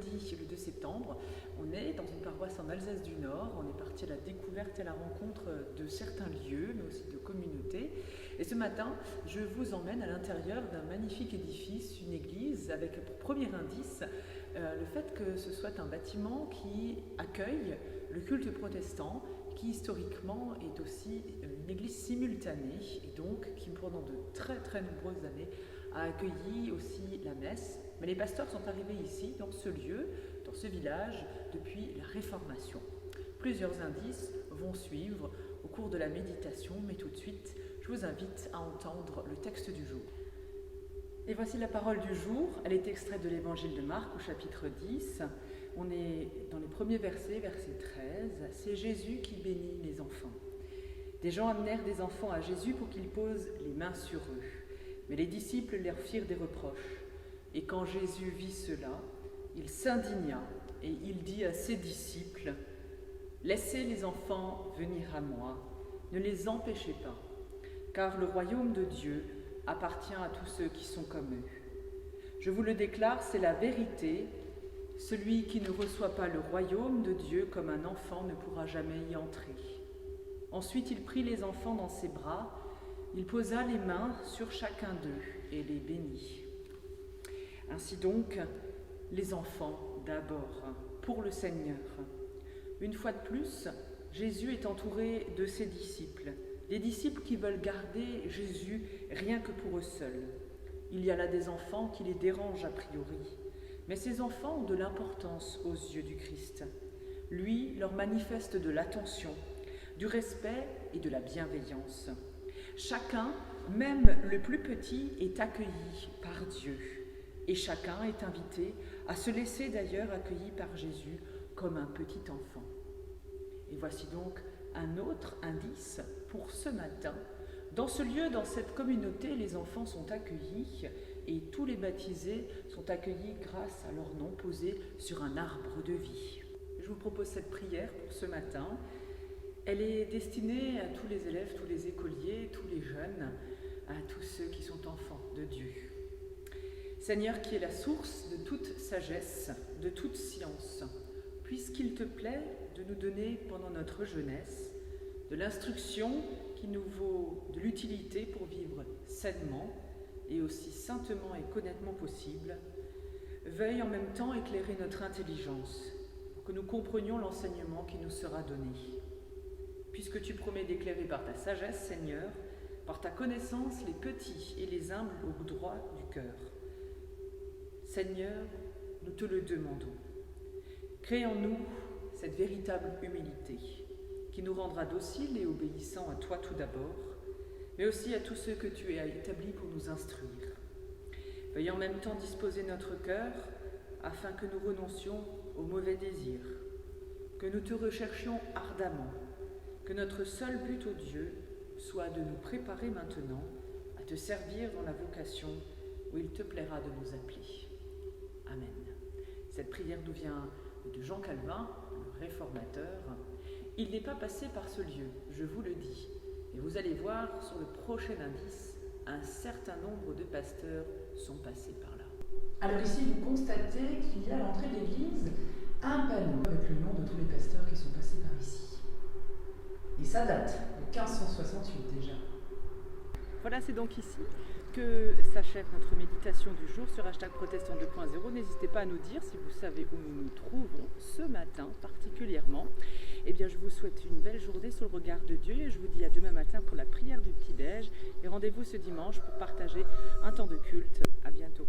jeudi, le 2 septembre. On est dans une paroisse en Alsace du Nord. On est parti à la découverte et à la rencontre de certains lieux, mais aussi de communautés. Et ce matin, je vous emmène à l'intérieur d'un magnifique édifice, une église, avec pour premier indice le fait que ce soit un bâtiment qui accueille le culte protestant, qui historiquement est aussi une église simultanée et donc qui pendant de très nombreuses années a accueilli aussi la messe. Mais les pasteurs sont arrivés ici, dans ce lieu, dans ce village, depuis la Réformation. Plusieurs indices vont suivre au cours de la méditation, mais tout de suite, je vous invite à entendre le texte du jour. Et voici la parole du jour. Elle est extraite de l'évangile de Marc au chapitre 10. On est dans les premiers versets, verset 13. C'est Jésus qui bénit les enfants. Des gens amenèrent des enfants à Jésus pour qu'il pose les mains sur eux. Mais les disciples leur firent des reproches. Et quand Jésus vit cela, il s'indigna et il dit à ses disciples : « Laissez les enfants venir à moi, ne les empêchez pas, car le royaume de Dieu appartient à tous ceux qui sont comme eux. Je vous le déclare, c'est la vérité. Celui qui ne reçoit pas le royaume de Dieu comme un enfant ne pourra jamais y entrer. » Ensuite, il prit les enfants dans ses bras, il posa les mains sur chacun d'eux et les bénit. Ainsi donc, les enfants d'abord, pour le Seigneur. Une fois de plus, Jésus est entouré de ses disciples, des disciples qui veulent garder Jésus rien que pour eux seuls. Il y a là des enfants qui les dérangent a priori, mais ces enfants ont de l'importance aux yeux du Christ. Lui leur manifeste de l'attention, du respect et de la bienveillance. Chacun, même le plus petit, est accueilli par Dieu. Et chacun est invité à se laisser d'ailleurs accueillir par Jésus comme un petit enfant. Et voici donc un autre indice pour ce matin. Dans ce lieu, dans cette communauté, les enfants sont accueillis et tous les baptisés sont accueillis grâce à leur nom posé sur un arbre de vie. Je vous propose cette prière pour ce matin. Elle est destinée à tous les élèves, tous les écoliers, tous les jeunes, à tous ceux qui sont enfants de Dieu. Seigneur, qui est la source de toute sagesse, de toute science, puisqu'il te plaît de nous donner pendant notre jeunesse de l'instruction qui nous vaut de l'utilité pour vivre sainement et aussi saintement et honnêtement possible, veuille en même temps éclairer notre intelligence pour que nous comprenions l'enseignement qui nous sera donné. Puisque tu promets d'éclairer par ta sagesse, Seigneur, par ta connaissance les petits et les humbles au droit du cœur. Seigneur, nous te le demandons. Crée en nous cette véritable humilité qui nous rendra dociles et obéissants à toi tout d'abord, mais aussi à tous ceux que tu as établis pour nous instruire. Veuille en même temps disposer notre cœur afin que nous renoncions aux mauvais désirs, que nous te recherchions ardemment, que notre seul but, ô Dieu, soit de nous préparer maintenant à te servir dans la vocation où il te plaira de nous appeler. Amen. Cette prière nous vient de Jean Calvin, le réformateur. Il n'est pas passé par ce lieu, je vous le dis. Et vous allez voir sur le prochain indice, un certain nombre de pasteurs sont passés par là. Alors ici, vous constatez qu'il y a à l'entrée de l'église un panneau avec le nom de tous les pasteurs qui sont passés par ici. Et ça date de 1568 déjà. Voilà, c'est donc ici que s'achève notre méditation du jour sur #protestant 2.0. N'hésitez pas à nous dire si vous savez où nous nous trouvons ce matin particulièrement. Eh bien, je vous souhaite une belle journée sous le regard de Dieu et je vous dis à demain matin pour la prière du petit-déj et rendez-vous ce dimanche pour partager un temps de culte. À bientôt.